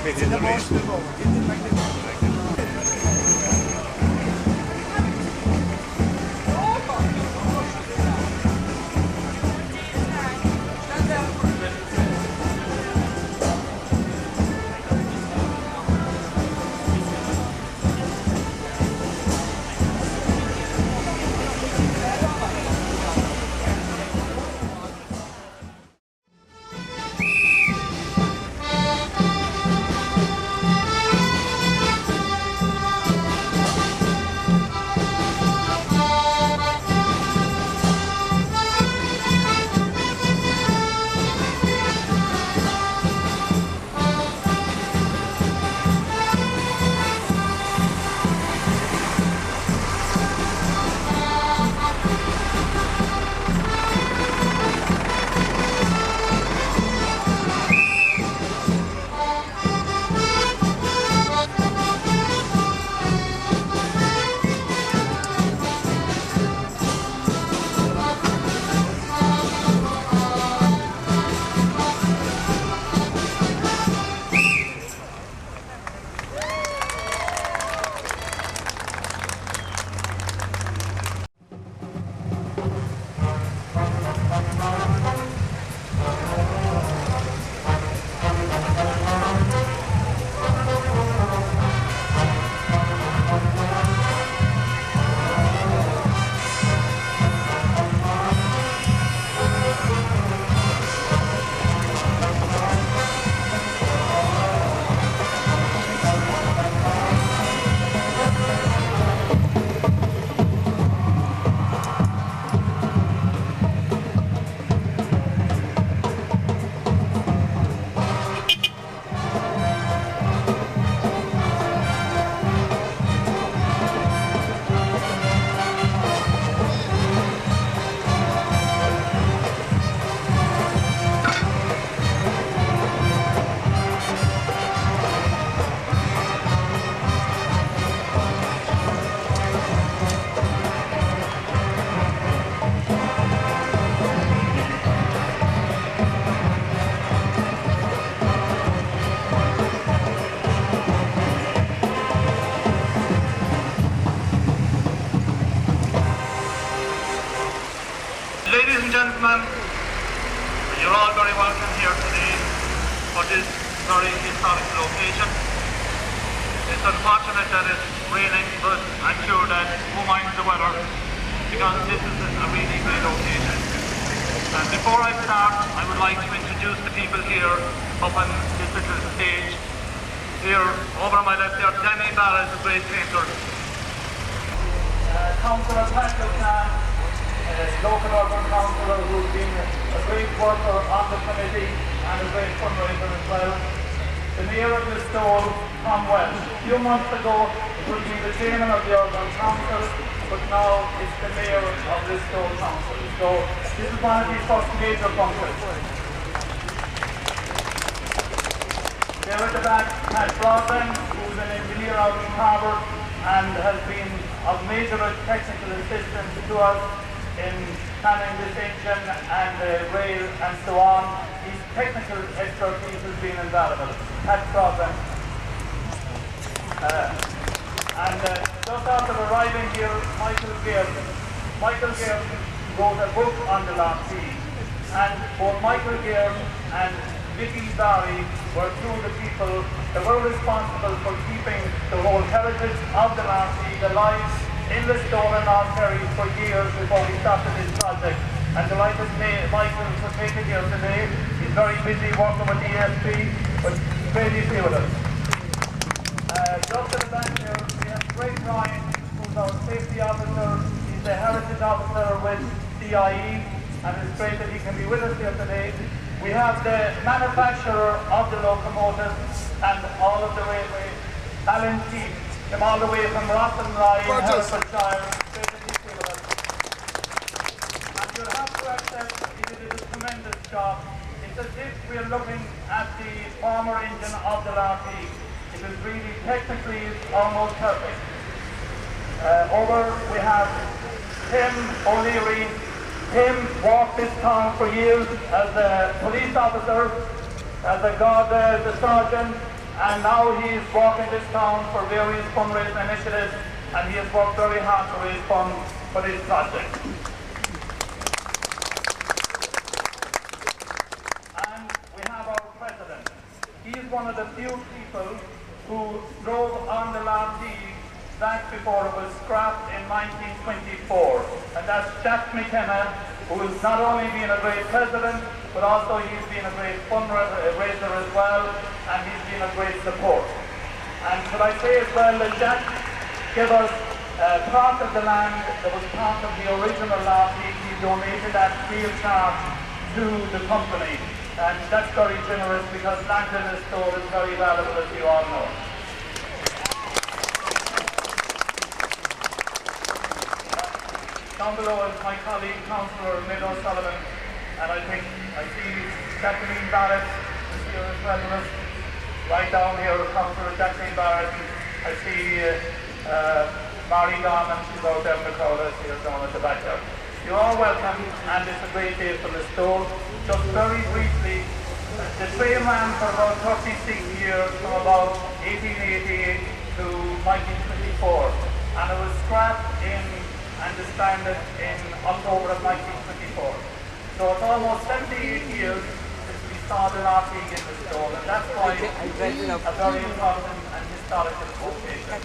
fit in the race. Ladies and gentlemen, you're all very welcome here today for this very historic location. It's unfortunate that it's raining, but I'm sure that who minds the weather, because this is a really great location. And before I start, I would like to introduce the people here up on this little stage. Here, over on my left there, Danny Barrett, the great painter. Councillor Patrick Khan, local urban councillor who's been a great worker on the committee and a great fundraiser as well. The Mayor of Listowel, Tom Welsh. A few months ago it would be the chairman of the urban council, but now it's the Mayor of Listowel Council. So this is one of his first major functions. There at the back, Pat Broadbent, who's an engineer out in Harbour and has been of major technical assistance to us in planning this engine and rail and so on. His technical expertise has been invaluable. Pat Broadbent. Just after arriving here, Michael Gearson wrote a book on the Lartigue, and both Michael Gearson and Vicky Barry were two of the people that were responsible for keeping the whole heritage of the Lartigue alive in Listowel and North Kerry for years before we started this project. And delighted Michael for taking here today. He's very busy working with the ESP, but great to be with us. Just at the back here, we have Greg Ryan, who's our safety officer. He's the heritage officer with CIE, and it's great that he can be with us here today. We have the manufacturer of the locomotives and all of the railway, Alan Keith, come all the way from Rothenrye in Herefordshire. Great that he's here with us. And you'll have to accept he did a tremendous job. It's as if we're looking at the former engine of the Lartigue. It is really technically almost perfect. Over we have Tim O'Leary. Tim walked this town for years as a police officer, as a guard, the sergeant, And now he is walking this town for various fundraising initiatives, and he has worked very hard to raise funds for this project. And we have our president. He is one of the few people who drove on the Lartigue back before it was scrapped in 1924. And that's Jack McKenna, who has not only been a great president, but also he's been a great fundraiser as well, and he's been a great support. And could I say as well that Jack gave us part of the land that was part of the original Lartigue. He donated that free of charge to the company. And that's very generous because land in the store is very valuable, as you all know. Down below is my colleague, Councillor Mid O'Sullivan, and I see Jacqueline Barrett is here as well with us. Right down here, Councillor Jacqueline Barrett. I see Mary Don, and she's out there in the crowd, I see her down at the back there. You're all welcome, and it's a great day for Listowel. Just very briefly, the train ran for about 36 years, from about 1888 to 1924, and it was scrapped in and disbanded in October of 1924. So it's almost 78 years since we saw the Lartigue in Listowel, and that's why it's a very important and historical location.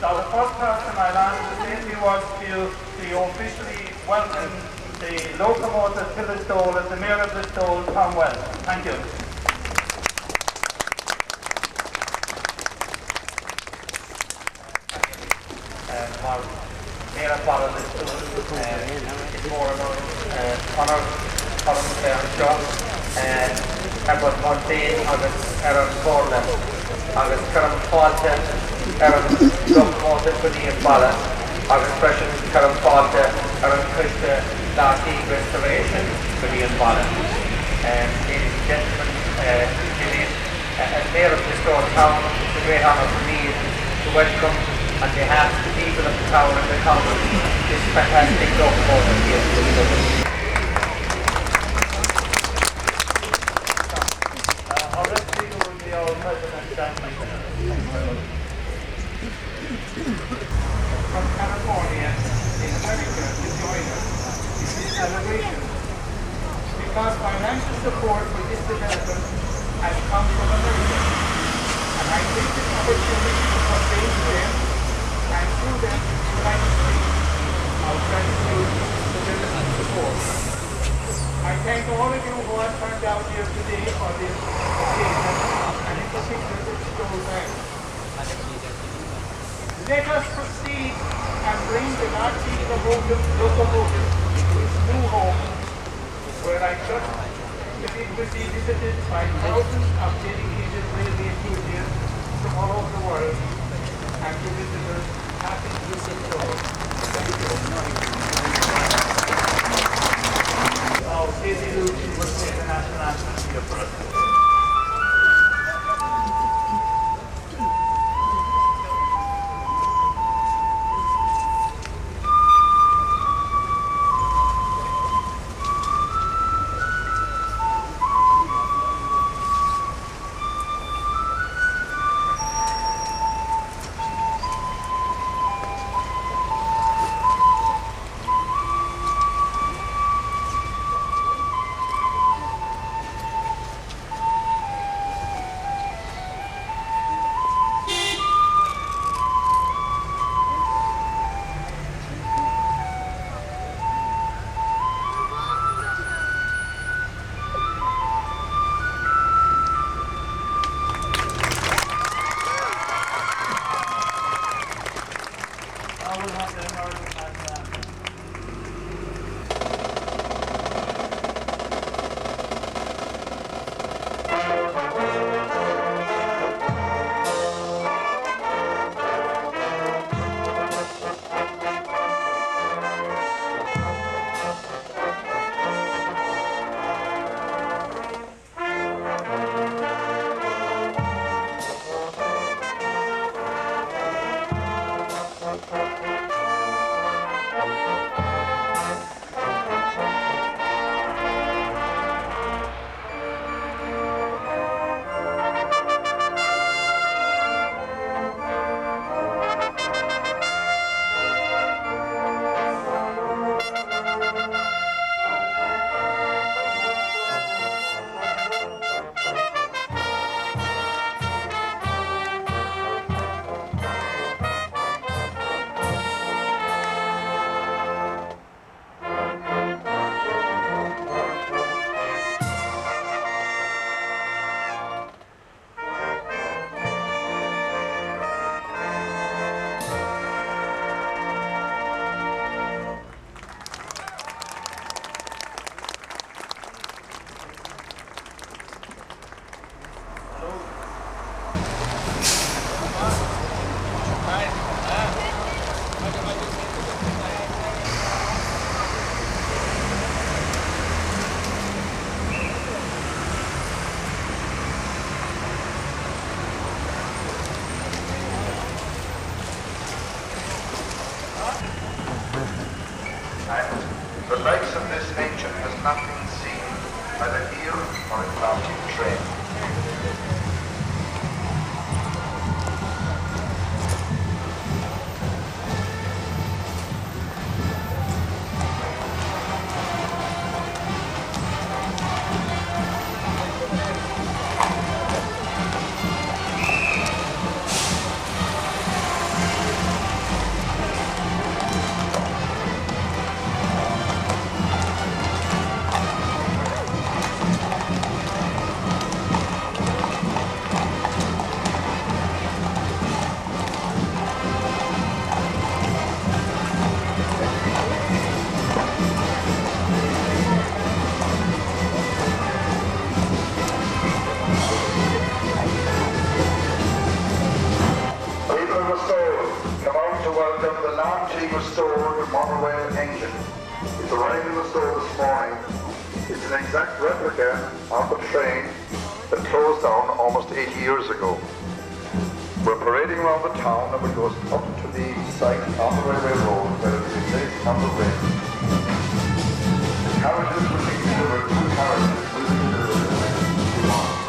So the first person I'll ask to say a few words to you officially welcome the locomotive to Listowel as the Mayor of Listowel, Tom Wells. Thank you. Mayor of Listowel, it's more about honour, job, about Martin, Aaron Borland, Karam Falta, Aaron locomotive for the Impala, President Karam Falta, Aaron Krishna, Lartigue restoration for the Impala. Ladies and gentlemen, as Mayor of Listowel Town, it's a great honour for me to welcome on behalf of the people of the town and the council this fantastic locomotive here to Listowel. Our next speaker will be our President, Jack McKenna. From California in America to join us in this celebration, because financial support for this development has come from America, and I take this opportunity to convey to them and through them to the United States our gratitude for their support. I thank all of you who have turned out here today for this occasion, and in particular the Listowel Bank. Let us proceed and bring the Lartigue locomotive to its new home, where I trust that it will be visited by thousands of dedicated railway enthusiasts from all over the world, and to visitors happy to visit Listowel. Thank you. Now, Casey Lucy will say the national anthem here for us. The likes of this engine has not been seen either here or in Lartigue train. Welcome the Lartigue restored monorail engine. It's arrived in the store this morning. It's an exact replica of the train that closed down almost 80 years ago. We're parading around the town and we go up to the site on the railway road where it is placed on the rail. The carriages will be delivered, 2 carriages will be delivered in the next few months.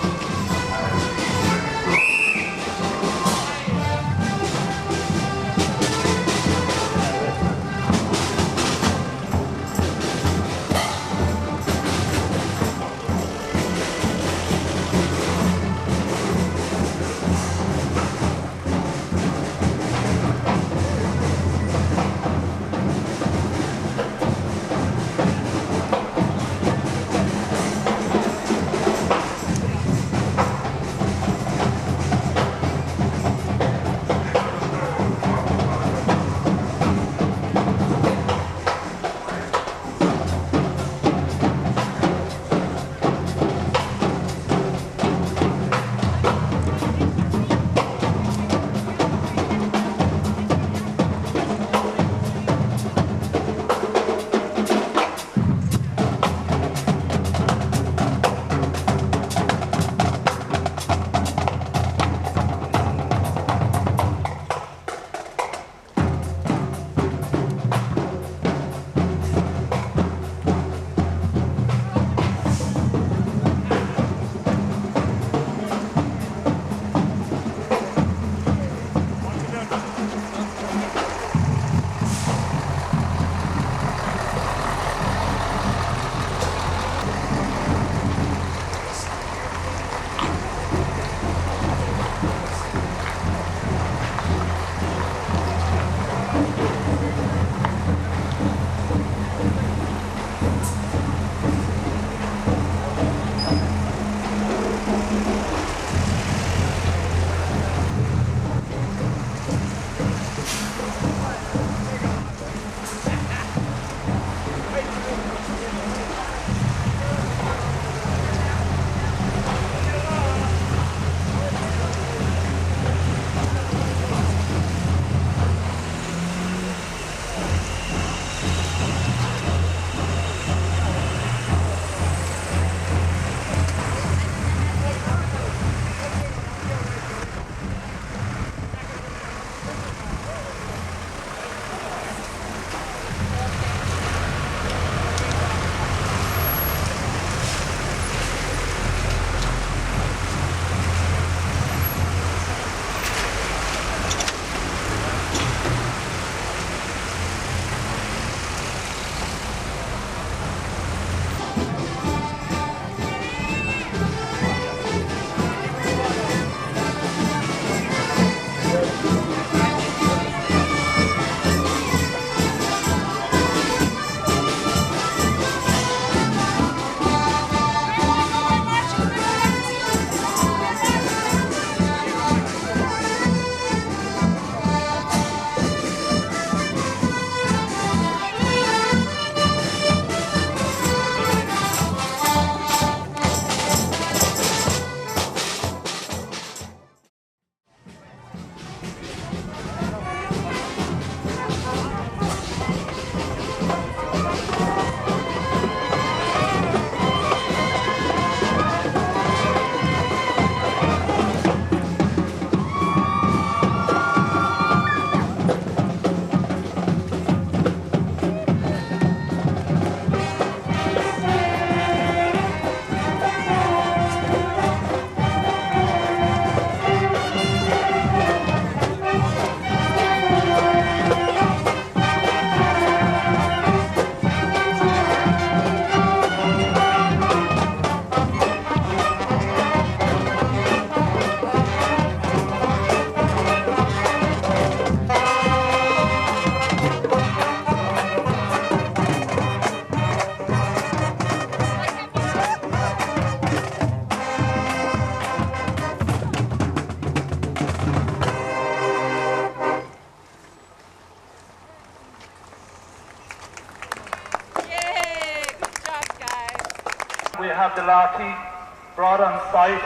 We have the Lartigue brought on site.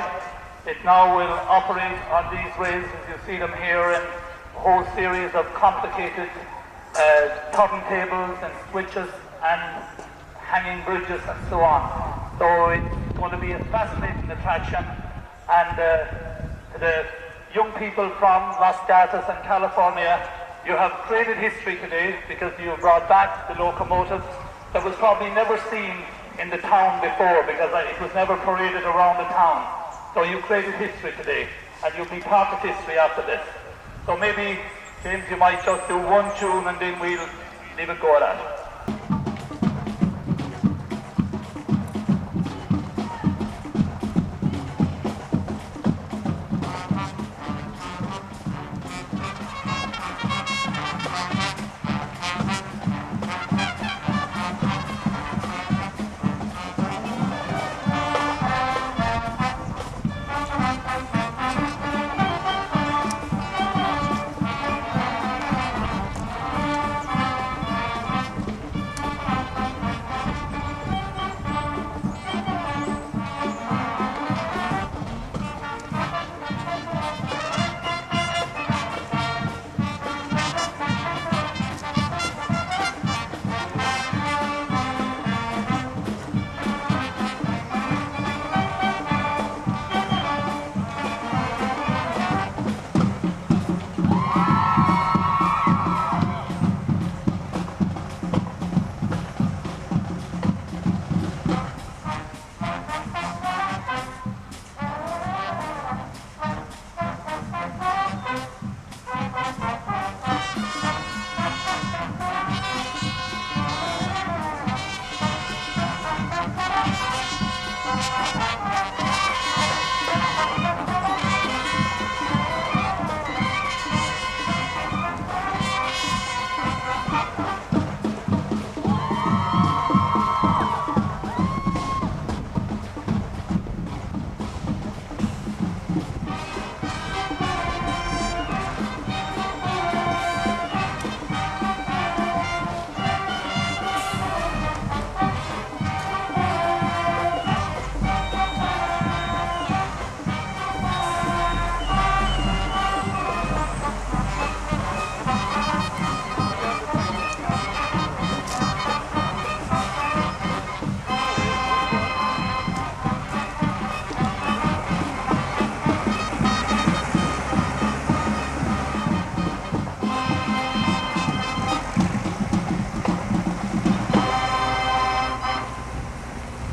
It now will operate on these rails as you see them here in a whole series of complicated turntables and switches and hanging bridges and so on. So it's going to be a fascinating attraction, and the young people from Los Gatos and California, you have created history today because you brought back the locomotives that was probably never seen in the town before because it was never paraded around the town. So you created history today, and you'll be part of history after this. So maybe, James, you might just do one tune and then we'll leave it go at that.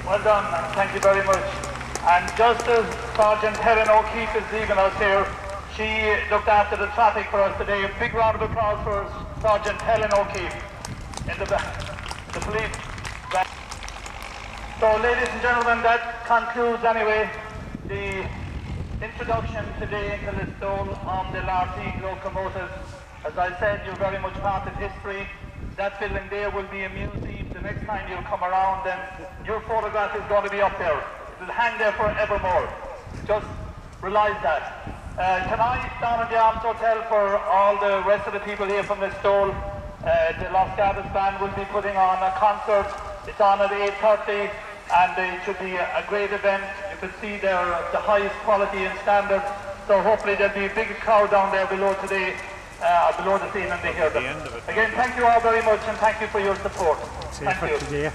Well done, and thank you very much. And just as Sergeant Helen O'Keefe is leaving us here, she looked after the traffic for us today. A big round of applause for Sergeant Helen O'Keefe in the back, the police back. So, ladies and gentlemen, that concludes anyway the introduction today into Listowel on the Lartigue locomotives. As I said, you're very much part of history. That building there will be a museum. The next time you come around, then your photograph is going to be up there. It will hang there forevermore. Just realize that. Tonight, down at the Arms Hotel, for all the rest of the people here from Listowel, the Los Gatos band will be putting on a concert. It's on at 8:30, and it should be a great event. You can see they're the highest quality and standard. So hopefully there'll be a big crowd down there below today. Below the scene, and they hear them. Again, thank you all very much, and thank you for your support. Thank you.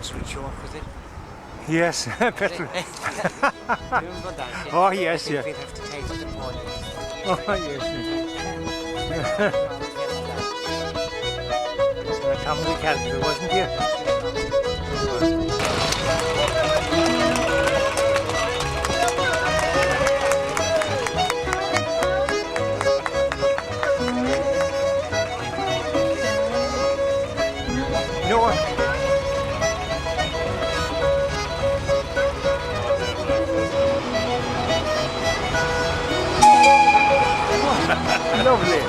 Oxford short, was it? Yes, petrol. Remember that? Oh, yes, yeah. We'd have to take it to Port. Oh, yes. A comedy character, wasn't he? No. Lovely.